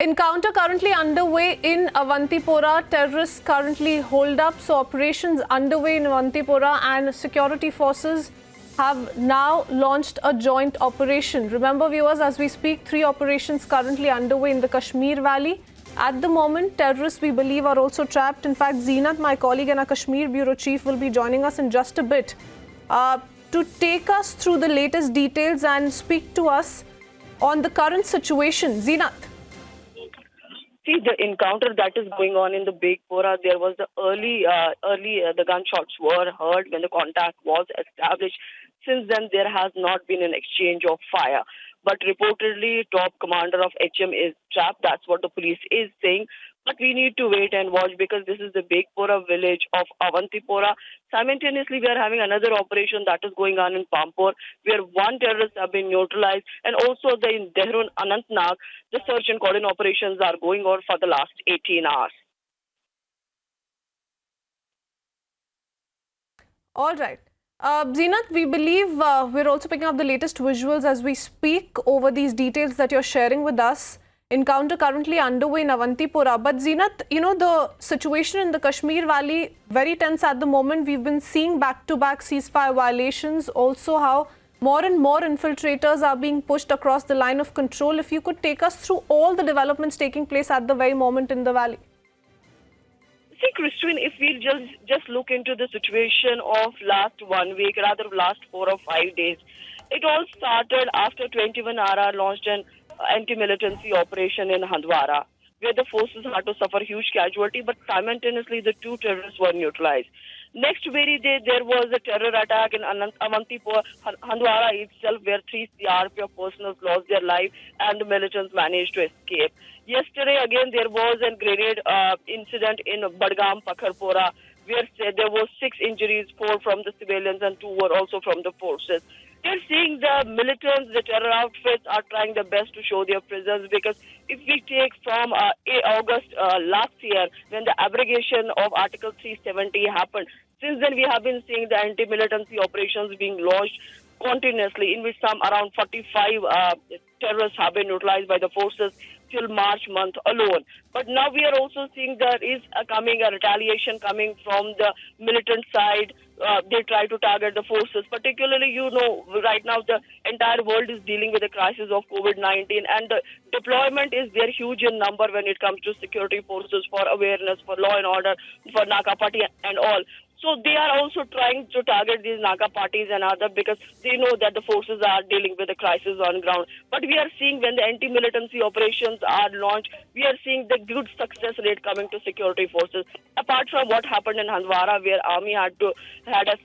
Encounter currently underway in Avantipora. Terrorists currently hold up. So operations underway in Avantipora and security forces have now launched a joint operation. Remember viewers, as we speak, 3 operations currently underway in the Kashmir Valley. At the moment, terrorists, we believe, are also trapped. In fact, Zeenat, my colleague and our Kashmir Bureau Chief, will be joining us in just a bit to take us through the latest details and speak to us on the current situation. Zeenat. See, the encounter that is going on in the Begpora, there was the the gunshots were heard when the contact was established. Since then, there has not been an exchange of fire. But reportedly, top commander of HM is trapped. That's what the police is saying. But we need to wait and watch because this is the Begpora village of Avantipora. Simultaneously, we are having another operation that is going on in Pampur, where 1 terrorist have been neutralized, and also in Dehradun, Anantnag, the search and cordon operations are going on for the last 18 hours. All right. Zeenat, we believe we're also picking up the latest visuals as we speak over these details that you're sharing with us. Encounter currently underway in Avantipora. But Zeenat, you know, the situation in the Kashmir Valley, very tense at the moment. We've been seeing back-to-back ceasefire violations. Also how more and more infiltrators are being pushed across the line of control. If you could take us through all the developments taking place at the very moment in the valley. See, Christine, if we just look into the situation of last 1 week, rather last 4 or 5 days, it all started after 21 RR launched an anti-militancy operation in Handwara, where the forces had to suffer huge casualty, but simultaneously the 2 terrorists were neutralized. Next very day, there was a terror attack in Avantipora, Handwara itself, where 3 CRPF personnel lost their life and the militants managed to escape. Yesterday, again, there was a grenade incident in Badgam, Pakharpora, where there were 6 injuries, 4 from the civilians and 2 were also from the forces. They're seeing the militants, the terror outfits are trying their best to show their presence, because if we take from August last year, when the abrogation of Article 370 happened, since then we have been seeing the anti-militancy operations being launched continuously, in which some around 45 terrorists have been neutralized by the forces till March month alone. But now we are also seeing there is a retaliation coming from the militant side. They try to target the forces, particularly, you know, right now the entire world is dealing with the crisis of COVID-19, and the deployment is there huge in number when it comes to security forces for awareness, for law and order, for Naka Party and all. So they are also trying to target these Naka parties and other, because they know that the forces are dealing with the crisis on ground. But we are seeing when the anti-militancy operations are launched, we are seeing the good success rate coming to security forces. Apart from what happened in Handwara, where army had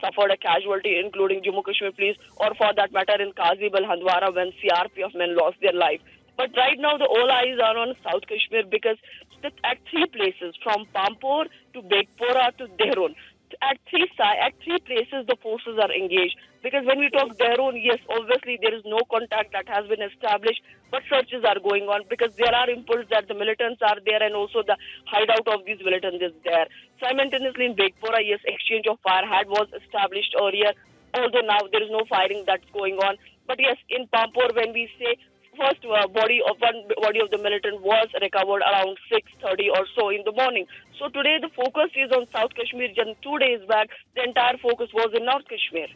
suffered a casualty, including Jammu Kashmir police, or for that matter in Kazibal, Handwara, when CRPF men lost their life. But right now the all eyes are on South Kashmir, because at 3 places, from Pampur to Begpora to Dehradun, at 3 places the forces are engaged. Because when we talk Dehradun, yes, obviously there is no contact that has been established, but searches are going on, because there are impulses that the militants are there, and also the hideout of these militants is there. Simultaneously in Begpora, yes, exchange of fire was established earlier, although now there is no firing that's going on. But yes, in Pampur, when we say first body of the militant was recovered around 6:30 or so in the morning. So today the focus is on South Kashmir. Just 2 days back, the entire focus was in North Kashmir.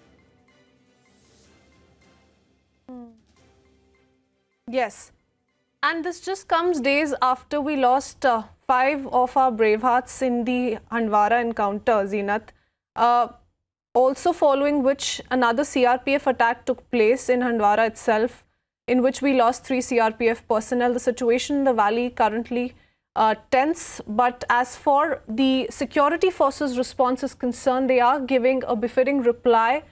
Yes. And this just comes days after we lost 5 of our brave hearts in the Handwara encounter, Zeenat. Also following which another CRPF attack took place in Handwara itself, in which we lost 3 CRPF personnel. The situation in the valley currently tense, but as for the security forces' response is concerned, they are giving a befitting reply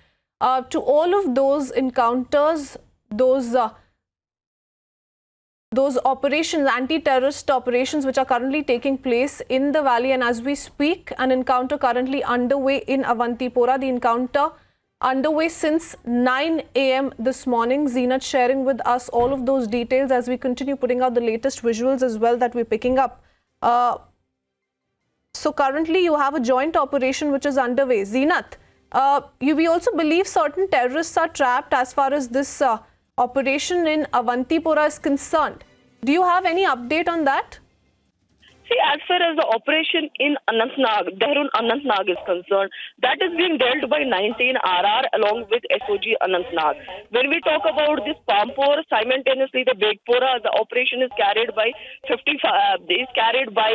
to all of those encounters, those operations, anti-terrorist operations which are currently taking place in the valley. And as we speak, an encounter currently underway in Avantipora. The encounter underway since 9 a.m. this morning. Zeenat sharing with us all of those details as we continue putting out the latest visuals as well that we're picking up. So currently you have a joint operation which is underway. Zeenat, we also believe certain terrorists are trapped as far as this operation in Avantipora is concerned. Do you have any update on that? See, as far as the operation in Anantnag, Dehrun Anantnag is concerned, that is being dealt by 19RR along with SOG Anantnag. When we talk about this Pampore, simultaneously the Begpora, the operation is carried by 55. Is carried by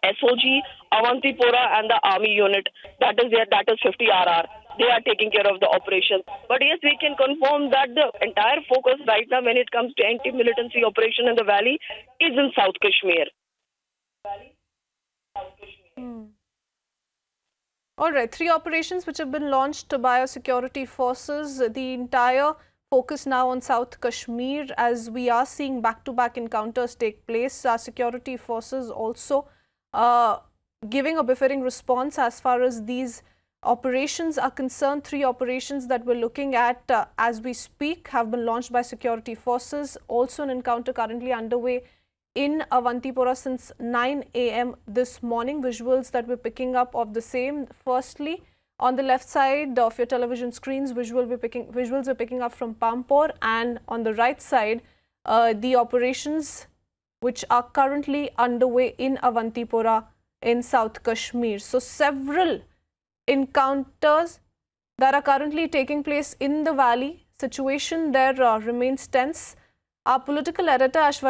SOG, Avantipora, and the Army unit. That is there. That is 50RR. They are taking care of the operation. But yes, we can confirm that the entire focus right now, when it comes to anti-militancy operation in the valley, is in South Kashmir. All right, 3 operations which have been launched by our security forces. The entire focus now on South Kashmir, as we are seeing back-to-back encounters take place. Our security forces also giving a befitting response as far as these operations are concerned. 3 operations that we're looking at as we speak have been launched by security forces. Also an encounter currently underway in Avantipora since 9 a.m. this morning. Visuals that we're picking up of the same. Firstly, on the left side of your television screens, visuals we're picking up from Pampore, and on the right side, the operations which are currently underway in Avantipora in South Kashmir. So several encounters that are currently taking place in the valley. Situation there remains tense. Our political editor Ashwani